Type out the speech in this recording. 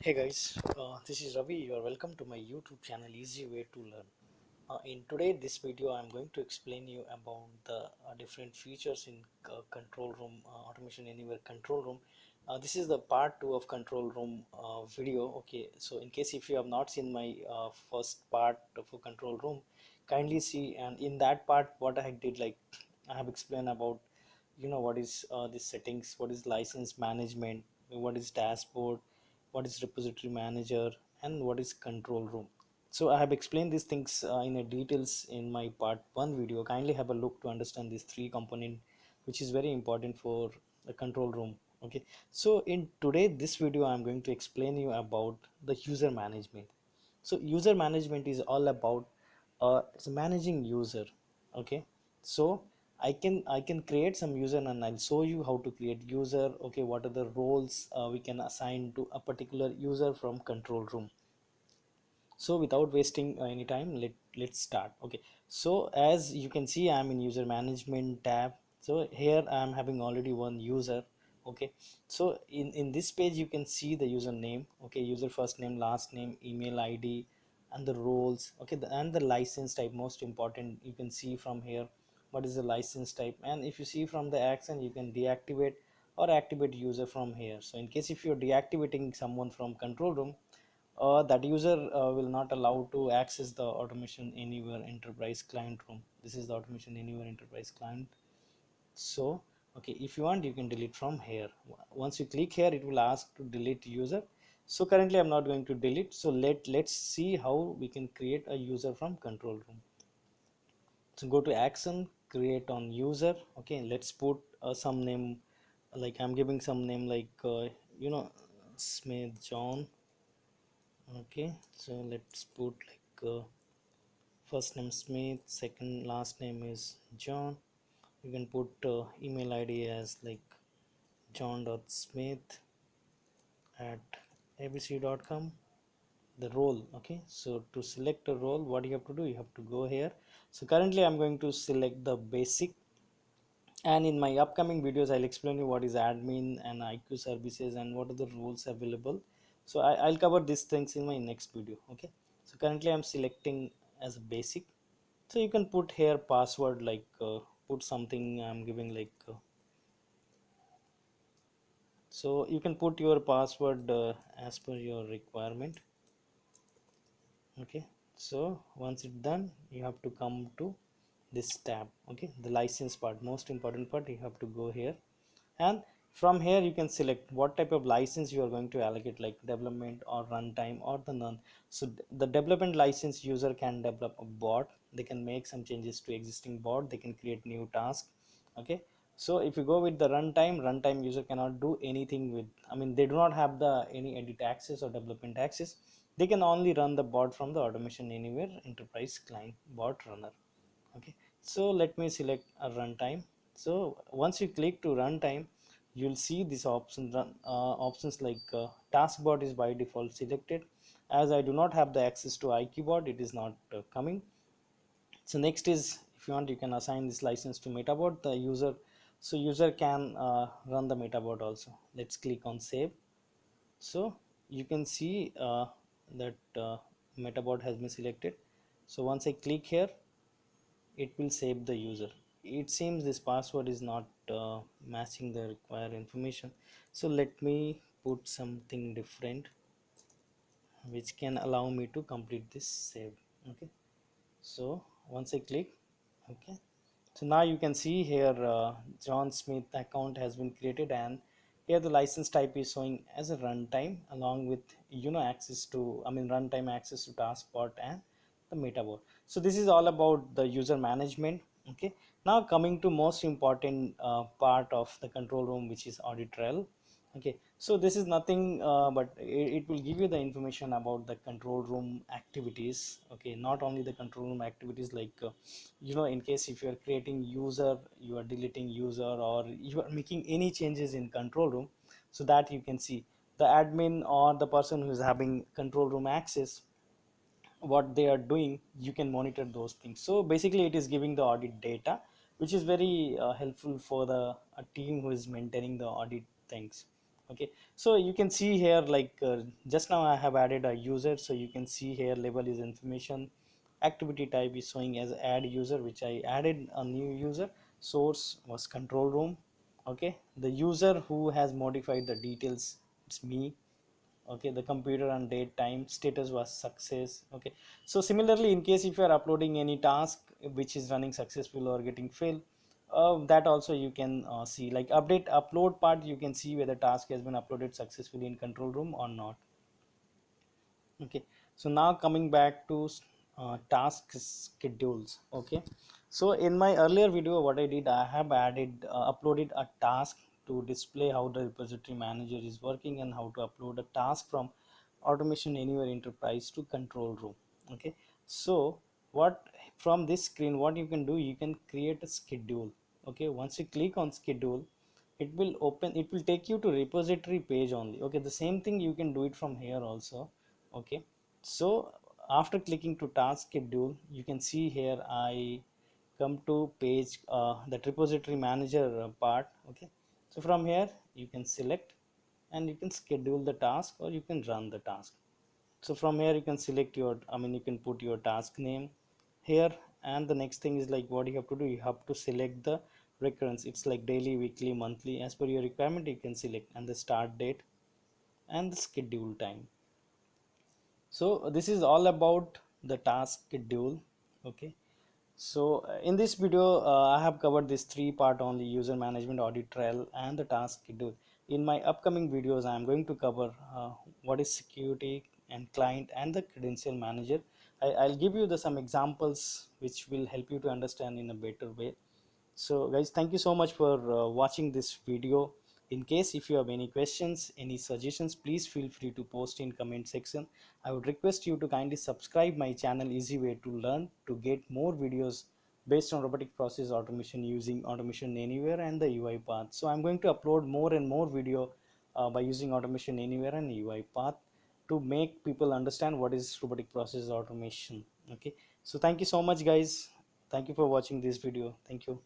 Hey guys, this is Ravi. You are welcome to my YouTube channel Easy Way to Learn. In today this video I'm going to explain you about the different features in control room automation anywhere control room. This is the part 2 of control room video. Okay, so in case if you have not seen my first part of a control room, kindly see, and in that part what I did, like I have explained about what is this settings, what is license management, what is dashboard, what is repository manager, and what is control room. So I have explained these things in a details in my part 1 video. Kindly have a look to understand these three component, which is very important for the control room. Okay, so in today this video I'm going to explain you about the user management. So user management is all about it's managing user. Okay, so I can create some user and I'll show you how to create user. Okay, what are the roles we can assign to a particular user from control room. So without wasting any time, let's start. Okay, so as you can see, I'm in user management tab. So here I'm having already one user. Okay, so in this page you can see the username. Okay, user first name, last name, email ID, and the roles. Okay, and the license type, most important. You can see from here what is the license type, and if you see from the action, you can deactivate or activate user from here. So in case if you're deactivating someone from control room, that user will not allow to access the automation anywhere enterprise client room. This is the automation anywhere enterprise client. So okay, if you want, you can delete from here. Once you click here, it will ask to delete user. So currently I'm not going to delete. So let's see how we can create a user from control room. So go to action, create on user. Okay, let's put some name, like I'm giving some name like Smith John. Okay, so let's put like first name Smith, second last name is John. You can put email ID as like john.smith at abc.com. The role. Okay, so to select a role, what you have to do, you have to go here. So currently I'm going to select the basic, and in my upcoming videos I'll explain you what is admin and IQ services and what are the rules available. So I'll cover these things in my next video. Okay, so currently I'm selecting as a basic. So you can put here password, like put something I'm giving like so you can put your password as per your requirement. Okay, so once it's done, you have to come to this tab. Okay, the license part, most important part, you have to go here, and from here you can select what type of license you are going to allocate, like development or runtime or the none. So the development license, user can develop a bot, they can make some changes to existing bot, they can create new task. Okay, so if you go with the runtime user cannot do anything with, I mean, they do not have the any edit access or development access. They can only run the bot from the automation anywhere enterprise client bot runner. Okay, so let me select a runtime. So once you click to runtime, you'll see this option options like taskbot is by default selected. As I do not have the access to IQbot, it is not coming. So next is, if you want, you can assign this license to metabot the user, so user can run the metabot also. Let's click on save. So you can see that metabot has been selected. So once I click here, it will save the user. It seems this password is not matching the required information, so let me put something different which can allow me to complete this save. Okay, so once I click, okay, so now you can see here John Smith account has been created, and here the license type is showing as a runtime along with access to, I mean, runtime access to taskbot and the metabot. So this is all about the user management. Okay, now coming to most important part of the control room, which is audit trail. Okay, so this is nothing but it will give you the information about the control room activities. Okay, not only the control room activities, like in case if you are creating user, you are deleting user, or you are making any changes in control room, so that you can see the admin or the person who is having control room access, what they are doing, you can monitor those things. So basically it is giving the audit data, which is very helpful for the a team who is maintaining the audit things. Okay, so you can see here like just now I have added a user, so you can see here label is information, activity type is showing as add user, which I added a new user, source was control room. Okay, the user who has modified the details, it's me. Okay, the computer and date time status was success. Okay, so similarly in case if you are uploading any task which is running successful or getting failed, that also you can see like update upload part, you can see whether task has been uploaded successfully in control room or not. Okay, so now coming back to task schedules. Okay, so in my earlier video what I did, I have added uploaded a task to display how the repository manager is working and how to upload a task from automation anywhere enterprise to control room. Okay, so what, from this screen what you can do, you can create a schedule. Okay, once you click on schedule, it will open, it will take you to repository page only. Okay, the same thing you can do it from here also. Okay, so after clicking to task schedule, you can see here I come to page that repository manager part. Okay, so from here you can select and you can schedule the task or you can run the task. So from here you can select your, I mean you can put your task name here, and the next thing is like what you have to do, you have to select the recurrence, it's like daily, weekly, monthly, as per your requirement you can select, and the start date and the schedule time. So this is all about the task schedule. Okay, so in this video I have covered this three part only: user management, audit trail, and the task schedule. In my upcoming videos I am going to cover what is security and client and the credential manager. I'll give you some examples which will help you to understand in a better way. So guys, thank you so much for watching this video. In case if you have any questions, any suggestions, please feel free to post in comment section. I would request you to kindly subscribe my channel, easy way to learn, to get more videos based on robotic process automation using automation anywhere and the Uipath. So I'm going to upload more and more video by using automation anywhere and Uipath to make people understand what is robotic process automation. Okay, so thank you so much guys, thank you for watching this video, thank you.